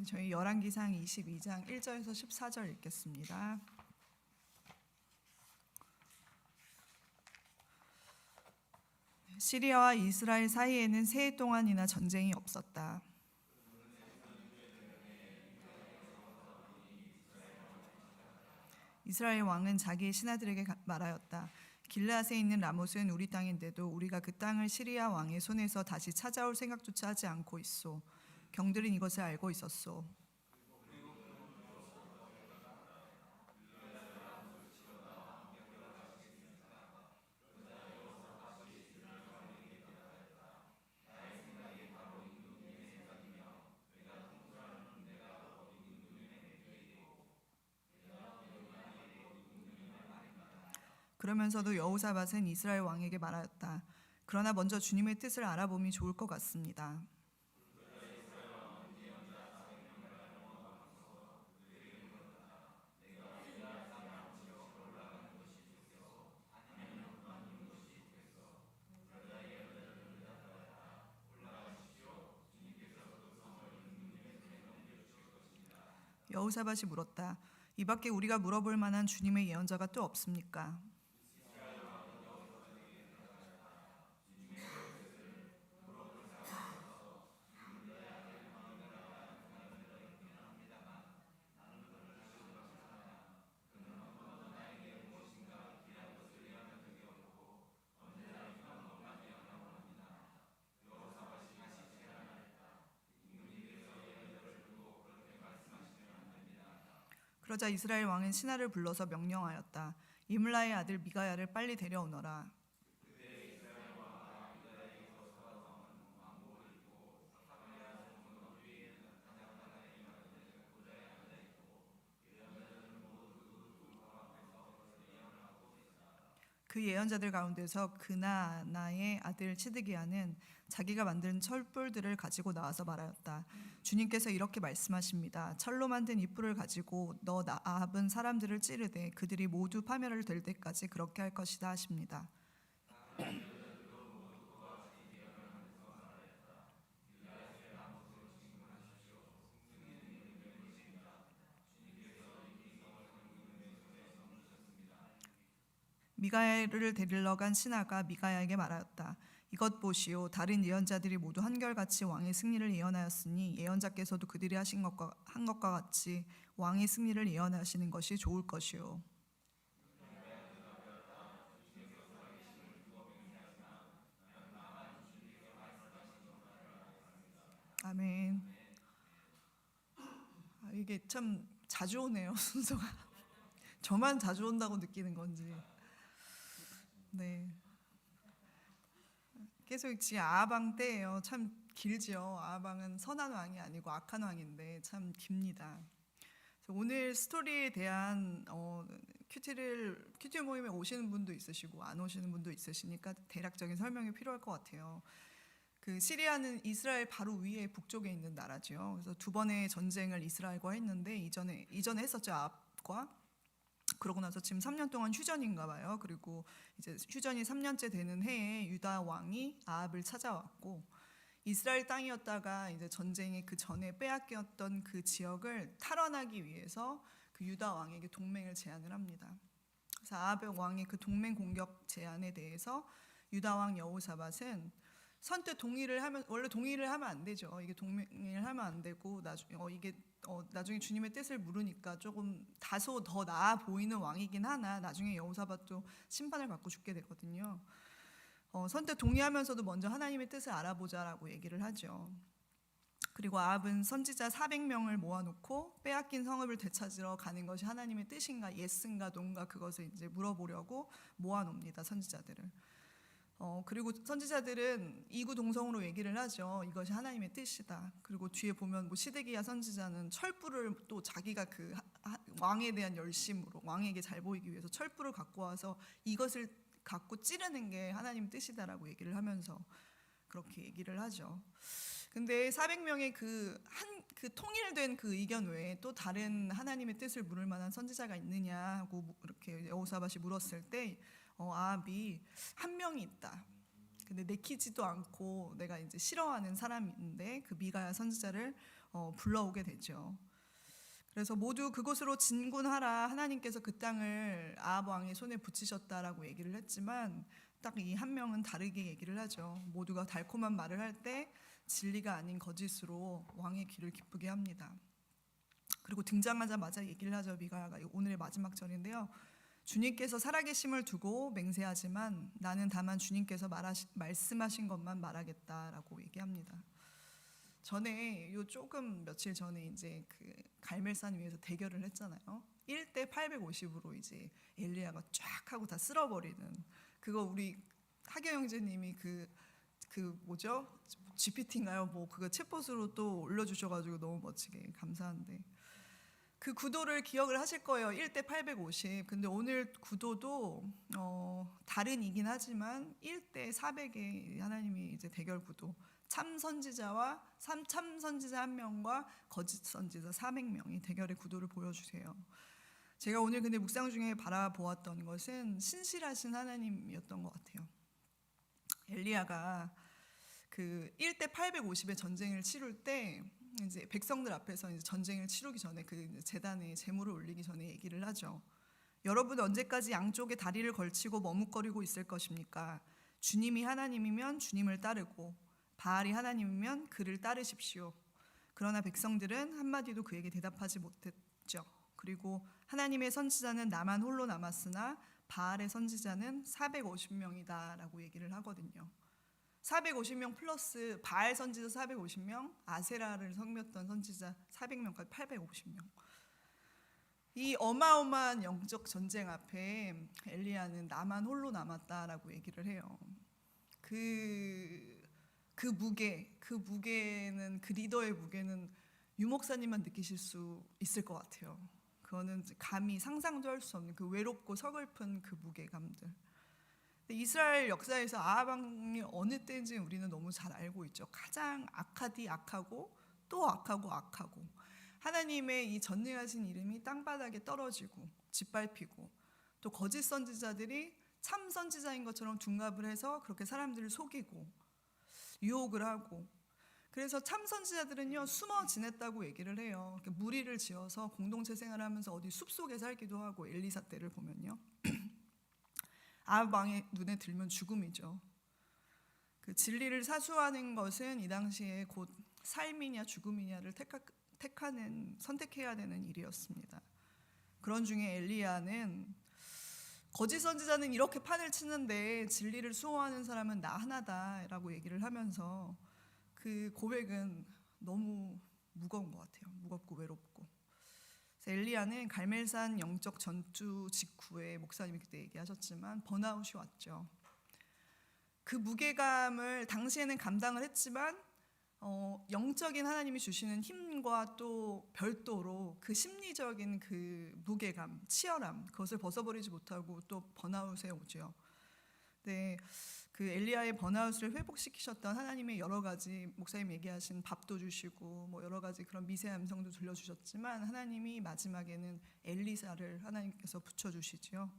저희 열왕기상 22장 1절에서 14절 읽겠습니다. 시리아와 이스라엘 사이에는 세 해 동안이나 전쟁이 없었다. 이스라엘 왕은 자기의 신하들에게 말하였다. 길르앗에 있는 라못은 우리 땅인데도 우리가 그 땅을 시리아 왕의 손에서 다시 찾아올 생각조차 하지 않고 있소. 경들은 이것을 알고 있었소. 그러면서도 여호사밧은 이스라엘 왕에게 말하였다. 그러나 먼저 주님의 뜻을 알아봄이 좋을 것 같습니다. 여호사밧이 물었다. 이 밖에 우리가 물어볼 만한 주님의 예언자가 또 없습니까? 그러자 이스라엘 왕은 신하를 불러서 명령하였다. 이물라의 아들 미가야를 빨리 데려오너라. 그 예언자들 가운데서 그나나의 아들 치드기야는 자기가 만든 철뿔들을 가지고 나와서 말하였다. 주님께서 이렇게 말씀하십니다. 철로 만든 이 뿔을 가지고 너 아합은 사람들을 찌르되 그들이 모두 파멸을 될 때까지 그렇게 할 것이다 하십니다. 미가야를 데리러 간 신하가 미가야에게 말하였다. 이것 보시오. 다른 예언자들이 모두 한결같이 왕의 승리를 예언하였으니 예언자께서도 그들이 한 것과 같이 왕의 승리를 예언하시는 것이 좋을 것이오. 아멘. 이게 참 자주 오네요, 순서가. 저만 자주 온다고 느끼는 건지. 네. 계속 지금 아하방 때예요. 참 길죠. 아하방은 선한 왕이 아니고 악한 왕인데 참 깁니다. 오늘 스토리에 대한 큐티 모임에 오시는 분도 있으시고 안 오시는 분도 있으시니까 대략적인 설명이 필요할 것 같아요. 그 시리아는 이스라엘 바로 위에 북쪽에 있는 나라죠. 그래서 두 번의 전쟁을 이스라엘과 했는데 이전에 했었죠. 아합과. 그러고 나서 지금 3년 동안 휴전인가 봐요. 그리고 이제 휴전이 3년째 되는 해에 유다 왕이 아합을 찾아왔고 이스라엘 땅이었다가 이제 전쟁의 그 전에 빼앗겼던 그 지역을 탈환하기 위해서 그 유다 왕에게 동맹을 제안을 합니다. 그래서 아합 왕의 그 동맹 공격 제안에 대해서 유다 왕 여호사밧은 선뜻 동의를 하면 원래 동의를 하면 안 되죠. 이게 동맹을 하면 안 되고 나중에 주님의 뜻을 물으니까 조금 다소 더 나아 보이는 왕이긴 하나 나중에 여호사밧도 심판을 받고 죽게 되거든요. 선뜻 동의하면서도 먼저 하나님의 뜻을 알아보자라고 얘기를 하죠. 그리고 아합은 선지자 400명을 모아놓고 빼앗긴 성읍을 되찾으러 가는 것이 하나님의 뜻인가 예스인가 노인가 그것을 이제 물어보려고 모아놉니다. 선지자들을. 그리고 선지자들은 이구동성으로 얘기를 하죠. 이것이 하나님의 뜻이다. 그리고 뒤에 보면 시드기야 선지자는 철뿔을 또 자기가 그 왕에 대한 열심으로 왕에게 잘 보이기 위해서 철뿔을 갖고 와서 이것을 갖고 찌르는 게 하나님 뜻이다라고 얘기를 하면서 그렇게 얘기를 하죠. 근데 400명의 그 통일된 그 의견 외에 또 다른 하나님의 뜻을 물을 만한 선지자가 있느냐 하고 이렇게 여호사밧이 물었을 때 아합이 한 명이 있다. 근데 내키지도 않고 내가 이제 싫어하는 사람이 있는데 그 미가야 선지자를 불러오게 되죠. 그래서 모두 그곳으로 진군하라. 하나님께서 그 땅을 아합 왕의 손에 붙이셨다라고 얘기를 했지만 딱 이 한 명은 다르게 얘기를 하죠. 모두가 달콤한 말을 할 때 진리가 아닌 거짓으로 왕의 귀를 기쁘게 합니다. 그리고 등장하자마자 얘기를 하죠. 미가야가 오늘의 마지막 절인데요. 주님께서 살아계심을 두고 맹세하지만 나는 다만 주님께서 말씀하신 것만 말하겠다라고 얘기합니다. 전에 며칠 전에 이제 그 갈멜산 위에서 대결을 했잖아요. 1대 850으로 이제 엘리야가 쫙 하고 다 쓸어버리는 그거 우리 하경 형제님이 그 뭐죠? GPT인가요? 뭐 그거 챗봇으로 또 올려주셔가지고 너무 멋지게 감사한데 그 구도를 기억을 하실 거예요. 1대 850. 근데 오늘 구도도 다른이긴 하지만 1대 400의 하나님이 이제 대결 구도. 참 선지자 1명과 거짓 선지자 400명이 대결의 구도를 보여주세요. 제가 오늘 근데 묵상 중에 바라보았던 것은 신실하신 하나님이었던 것 같아요. 엘리야가 그 1대 850의 전쟁을 치룰 때 이제 백성들 앞에서 이제 전쟁을 치르기 전에 그 제단에 제물을 올리기 전에 얘기를 하죠. 여러분 언제까지 양쪽에 다리를 걸치고 머뭇거리고 있을 것입니까? 주님이 하나님이면 주님을 따르고 바알이 하나님이면 그를 따르십시오. 그러나 백성들은 한마디도 그에게 대답하지 못했죠. 그리고 하나님의 선지자는 나만 홀로 남았으나 바알의 선지자는 450명이다 라고 얘기를 하거든요. 450명 플러스 바알 선지자 450명, 아세라를 섬겼던 선지자 400명까지 850명. 이 어마어마한 영적 전쟁 앞에 엘리야는 나만 홀로 남았다라고 얘기를 해요. 그 무게는 그 리더의 무게는 유 목사님만 느끼실 수 있을 것 같아요. 그거는 감히 상상도 할 수 없는 그 외롭고 서글픈 그 무게감들. 이스라엘 역사에서 아합 왕이 어느 때인지 우리는 너무 잘 알고 있죠. 가장 악하고 또 악하고 하나님의 이 전능하신 이름이 땅바닥에 떨어지고 짓밟히고 또 거짓 선지자들이 참 선지자인 것처럼 둔갑을 해서 그렇게 사람들을 속이고 유혹을 하고 그래서 참 선지자들은요 숨어 지냈다고 얘기를 해요. 무리를 지어서 공동체 생활하면서 어디 숲속에 살기도 하고 엘리사 때를 보면요. 아합 왕의 눈에 들면 죽음이죠. 그 진리를 사수하는 것은 이 당시에 곧 삶이냐 죽음이냐를 선택해야 되는 일이었습니다. 그런 중에 엘리야는 거짓 선지자는 이렇게 판을 치는데 진리를 수호하는 사람은 나 하나다라고 얘기를 하면서 그 고백은 너무 무거운 것 같아요. 무겁고 외롭고. 엘리야는 갈멜산 영적 전투 직후에 목사님이 그때 얘기하셨지만 번아웃이 왔죠. 그 무게감을 당시에는 감당을 했지만 영적인 하나님이 주시는 힘과 또 별도로 그 심리적인 그 무게감, 치열함 그것을 벗어버리지 못하고 또 번아웃에 오죠. 네, 그 엘리야의 번아웃을 회복시키셨던 하나님의 여러 가지 목사님 얘기하신 밥도 주시고 뭐 여러 가지 그런 미세한 음성도 들려주셨지만 하나님이 마지막에는 엘리사를 하나님께서 붙여주시죠.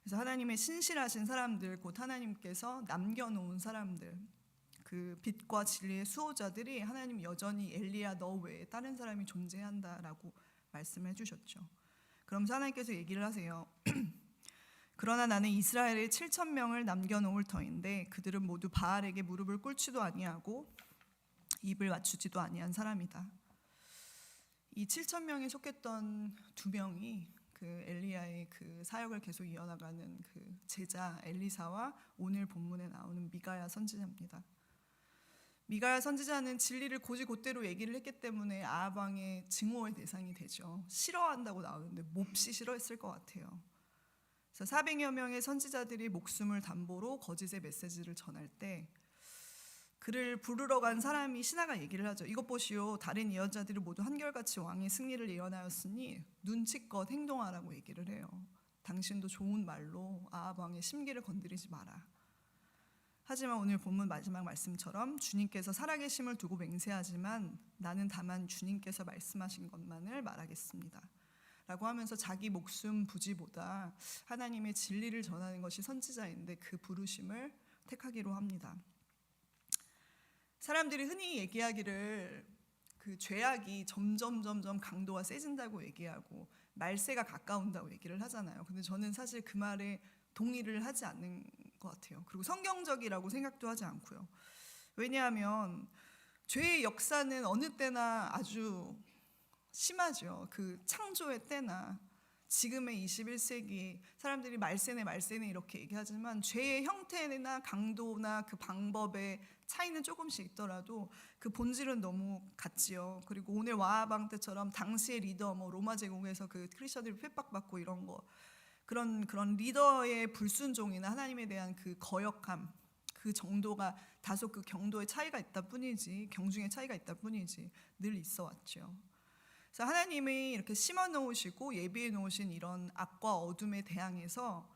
그래서 하나님의 신실하신 사람들 곧 하나님께서 남겨놓은 사람들 그 빛과 진리의 수호자들이 하나님 여전히 엘리야 너 외에 다른 사람이 존재한다라고 말씀해 주셨죠. 그러면서 하나님께서 얘기를 하세요. 그러나 나는 이스라엘의 7,000명을 남겨놓을 터인데 그들은 모두 바알에게 무릎을 꿇지도 아니하고 입을 맞추지도 아니한 사람이다. 이 7,000명에 속했던 2명이 그 엘리야의 그 사역을 계속 이어나가는 그 제자 엘리사와 오늘 본문에 나오는 미가야 선지자입니다. 미가야 선지자는 진리를 곧이곧대로 얘기를 했기 때문에 아합 왕의 증오의 대상이 되죠. 싫어한다고 나오는데 몹시 싫어했을 것 같아요. 그래서 400여 명의 선지자들이 목숨을 담보로 거짓의 메시지를 전할 때 그를 부르러 간 사람이 신하가 얘기를 하죠. 이것 보시오. 다른 예언자들이 모두 한결같이 왕의 승리를 예언하였으니 눈치껏 행동하라고 얘기를 해요. 당신도 좋은 말로 아합 왕의 심기를 건드리지 마라. 하지만 오늘 본문 마지막 말씀처럼 주님께서 살아계심을 두고 맹세하지만 나는 다만 주님께서 말씀하신 것만을 말하겠습니다. 라고 하면서 자기 목숨 부지보다 하나님의 진리를 전하는 것이 선지자인데 그 부르심을 택하기로 합니다. 사람들이 흔히 얘기하기를 그 죄악이 점점 강도가 세진다고 얘기하고 말세가 가까운다고 얘기를 하잖아요. 근데 저는 사실 그 말에 동의를 하지 않는 것 같아요. 그리고 성경적이라고 생각도 하지 않고요. 왜냐하면 죄의 역사는 어느 때나 아주 심하죠. 그 창조의 때나 지금의 21세기 사람들이 말세네 이렇게 얘기하지만 죄의 형태나 강도나 그 방법의 차이는 조금씩 있더라도 그 본질은 너무 같지요. 그리고 오늘 와하방 때처럼 당시의 리더 뭐 로마 제국에서 그 크리스천들이 핍박받고 이런 거 그런 리더의 불순종이나 하나님에 대한 그 거역함 그 정도가 다소 그 경도의 차이가 있다 뿐이지 경중의 차이가 있다 뿐이지 늘 있어 왔죠. 그래서 하나님이 이렇게 심어 놓으시고 예비해 놓으신 이런 악과 어둠에 대항해서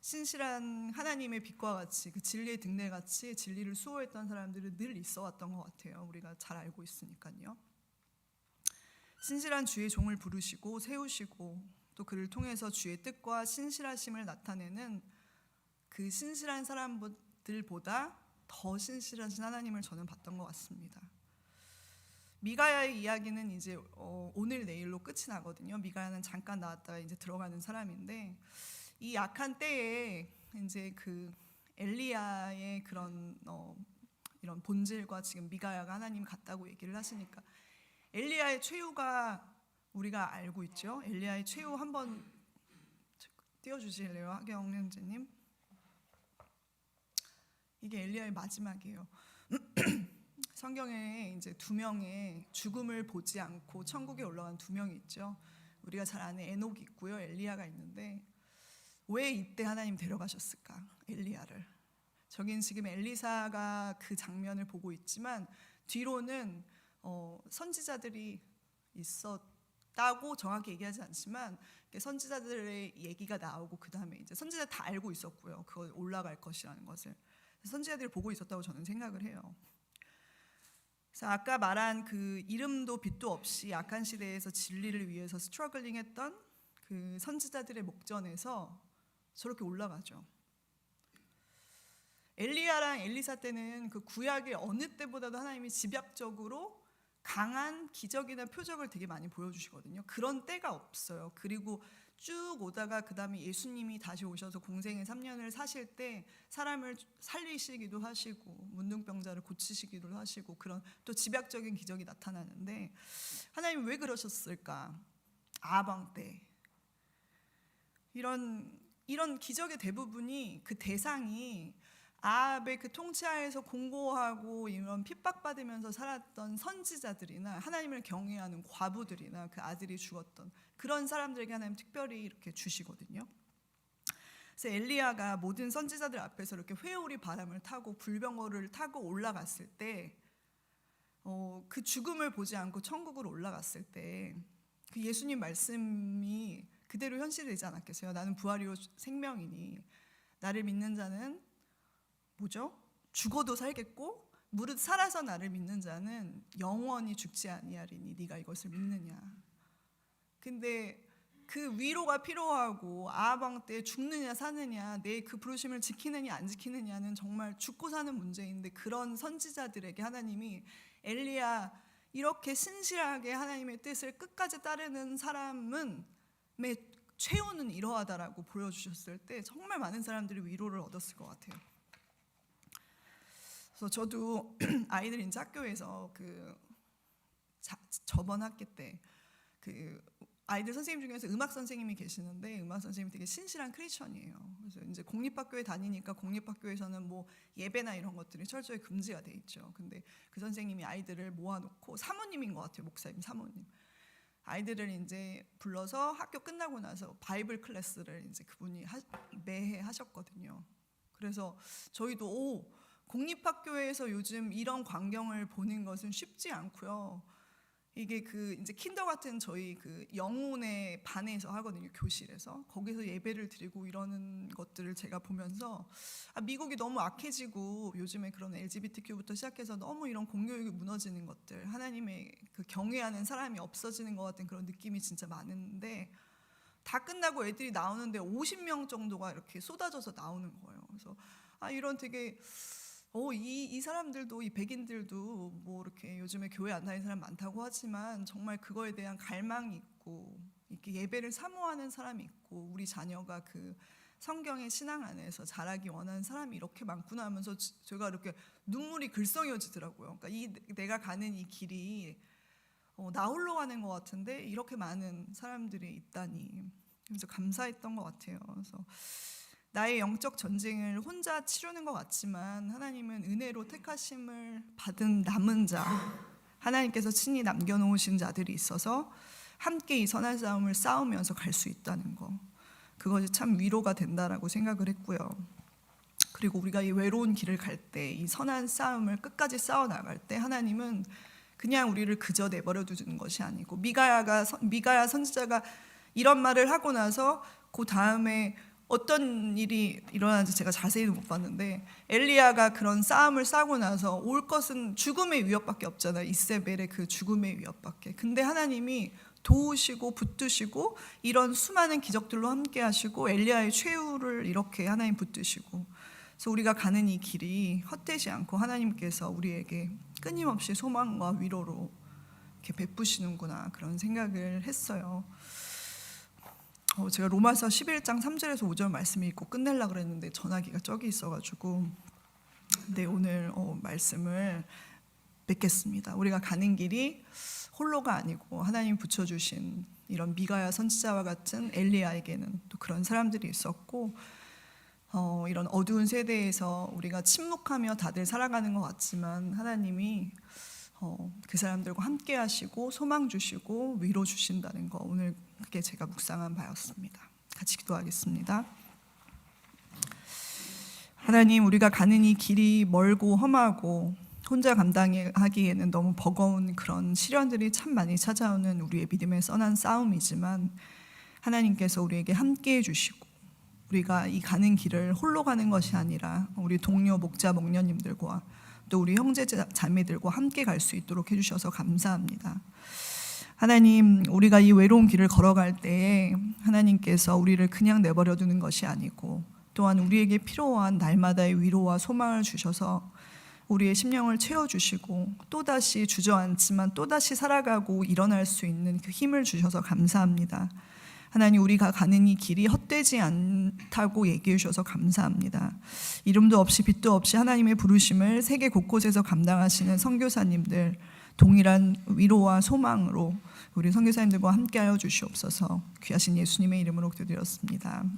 신실한 하나님의 빛과 같이 그 진리의 등대 같이 진리를 수호했던 사람들은 늘 있어 왔던 것 같아요. 우리가 잘 알고 있으니까요. 신실한 주의 종을 부르시고 세우시고 또 그를 통해서 주의 뜻과 신실하심을 나타내는 그 신실한 사람들보다 더 신실하신 하나님을 저는 봤던 것 같습니다. 미가야의 이야기는 이제 오늘 내일로 끝이 나거든요. 미가야는 잠깐 나왔다가 이제 들어가는 사람인데 이 악한 때에 이제 그 엘리야의 그런 이런 본질과 지금 미가야가 하나님 같다고 얘기를 하시니까 엘리야의 최후가 우리가 알고 있죠. 엘리야의 최후 한번 띄워주실래요, 하경 형제님? 이게 엘리야의 마지막이에요. 성경에 이제 두 명의 죽음을 보지 않고 천국에 올라간 두 명이 있죠. 우리가 잘 아는 에녹이 있고요, 엘리야가 있는데 왜 이때 하나님 데려가셨을까? 엘리야를. 저긴 지금 엘리사가 그 장면을 보고 있지만 뒤로는 선지자들이 있었다고 정확히 얘기하지 않지만 선지자들의 얘기가 나오고 그 다음에 이제 선지자 다 알고 있었고요. 그걸 올라갈 것이라는 것을 선지자들이 보고 있었다고 저는 생각을 해요. 그래서 아까 말한 그 이름도 빛도 없이 악한 시대에서 진리를 위해서 스트러글링했던 그 선지자들의 목전에서 저렇게 올라가죠. 엘리야랑 엘리사 때는 그 구약의 어느 때보다도 하나님이 집약적으로 강한 기적이나 표적을 되게 많이 보여주시거든요. 그런 때가 없어요. 그리고 쭉 오다가 그 다음에 예수님이 다시 오셔서 공생의 3년을 사실 때 사람을 살리시기도 하시고 문둥병자를 고치시기도 하시고 그런 또 집약적인 기적이 나타나는데 하나님 왜 그러셨을까? 아방 때 이런 기적의 대부분이 그 대상이 아합의 그 통치하에서 공고하고 이런 핍박받으면서 살았던 선지자들이나 하나님을 경외하는 과부들이나 그 아들이 죽었던 그런 사람들에게 하나님 특별히 이렇게 주시거든요. 그래서 엘리야가 모든 선지자들 앞에서 이렇게 회오리 바람을 타고 불병거를 타고 올라갔을 때 그 죽음을 보지 않고 천국으로 올라갔을 때 그 예수님 말씀이 그대로 현실되지 않았겠어요? 나는 부활이요 생명이니 나를 믿는 자는 뭐죠? 죽어도 살겠고 무릇 살아서 나를 믿는 자는 영원히 죽지 아니하리니 네가 이것을 믿느냐. 근데 그 위로가 필요하고 아하방 때 죽느냐 사느냐 내 그 부르심을 지키느냐 안 지키느냐는 정말 죽고 사는 문제인데 그런 선지자들에게 하나님이 엘리야 이렇게 신실하게 하나님의 뜻을 끝까지 따르는 사람은 최후는 이러하다라고 보여주셨을 때 정말 많은 사람들이 위로를 얻었을 것 같아요. 그래서 저도 아이들 이제 학교에서 저번 학기 때 그 아이들 선생님 중에서 음악 선생님이 계시는데 음악 선생님이 되게 신실한 크리스천이에요. 그래서 이제 공립학교에 다니니까 공립학교에서는 뭐 예배나 이런 것들이 철저히 금지가 돼 있죠. 근데 그 선생님이 아이들을 모아놓고 사모님인 것 같아요, 목사님 사모님. 아이들을 이제 불러서 학교 끝나고 나서 바이블 클래스를 이제 그분이 매해 하셨거든요. 그래서 저희도 공립학교에서 요즘 이런 광경을 보는 것은 쉽지 않고요. 이게 그 이제 킨더 같은 저희 그 영혼의 반에서 하거든요, 교실에서. 거기서 예배를 드리고 이러는 것들을 제가 보면서 미국이 너무 악해지고 요즘에 그런 LGBTQ부터 시작해서 너무 이런 공교육이 무너지는 것들, 하나님의 그 경외하는 사람이 없어지는 것 같은 그런 느낌이 진짜 많은데 다 끝나고 애들이 나오는데 50명 정도가 이렇게 쏟아져서 나오는 거예요. 그래서 이런 되게 이 사람들도, 이 백인들도 뭐 이렇게 요즘에 교회 안 다니는 사람 많다고 하지만 정말 그거에 대한 갈망이 있고 이렇게 예배를 사모하는 사람이 있고 우리 자녀가 그 성경의 신앙 안에서 자라기 원하는 사람이 이렇게 많구나 하면서 제가 이렇게 눈물이 글썽여지더라고요. 그러니까 내가 가는 이 길이 나 홀로 가는 것 같은데 이렇게 많은 사람들이 있다니, 그래서 감사했던 것 같아요. 그래서 나의 영적 전쟁을 혼자 치르는 것 같지만 하나님은 은혜로 택하심을 받은 남은 자, 하나님께서 친히 남겨놓으신 자들이 있어서 함께 이 선한 싸움을 싸우면서 갈 수 있다는 거, 그것이 참 위로가 된다라고 생각을 했고요. 그리고 우리가 이 외로운 길을 갈 때, 이 선한 싸움을 끝까지 싸워 나갈 때 하나님은 그냥 우리를 그저 내버려 두는 것이 아니고, 미가야 선지자가 이런 말을 하고 나서 그 다음에 어떤 일이 일어나는지 제가 자세히는 못 봤는데, 엘리야가 그런 싸움을 싸고 나서 올 것은 죽음의 위협밖에 없잖아요. 이세벨의 그 죽음의 위협밖에. 근데 하나님이 도우시고 붙드시고 이런 수많은 기적들로 함께 하시고 엘리야의 최후를 이렇게 하나님 붙드시고, 그래서 우리가 가는 이 길이 헛되지 않고 하나님께서 우리에게 끊임없이 소망과 위로로 이렇게 베푸시는구나, 그런 생각을 했어요. 제가 로마서 11장 3절에서 5절 말씀 읽고 끝내려고 그랬는데 전화기가 저기 있어가지고 오늘 말씀을 맺겠습니다. 우리가 가는 길이 홀로가 아니고 하나님 붙여주신 이런 미가야 선지자와 같은 엘리야에게는 또 그런 사람들이 있었고, 이런 어두운 세대에서 우리가 침묵하며 다들 살아가는 것 같지만 하나님이 그 사람들과 함께 하시고 소망 주시고 위로 주신다는 거, 오늘 그게 제가 묵상한 바였습니다. 같이 기도하겠습니다. 하나님, 우리가 가는 이 길이 멀고 험하고 혼자 감당하기에는 너무 버거운 그런 시련들이 참 많이 찾아오는 우리의 믿음의 선한 싸움이지만 하나님께서 우리에게 함께 해주시고, 우리가 이 가는 길을 홀로 가는 것이 아니라 우리 동료 목자 목녀님들과 또 우리 형제 자매들과 함께 갈 수 있도록 해주셔서 감사합니다. 하나님, 우리가 이 외로운 길을 걸어갈 때에 하나님께서 우리를 그냥 내버려 두는 것이 아니고 또한 우리에게 필요한 날마다의 위로와 소망을 주셔서 우리의 심령을 채워주시고 또다시 주저앉지만 또다시 살아가고 일어날 수 있는 그 힘을 주셔서 감사합니다. 하나님, 우리가 가는 이 길이 헛되지 않다고 얘기해 주셔서 감사합니다. 이름도 없이 빛도 없이 하나님의 부르심을 세계 곳곳에서 감당하시는 선교사님들, 동일한 위로와 소망으로 우리 선교사님들과 함께하여 주시옵소서. 귀하신 예수님의 이름으로 기도드렸습니다.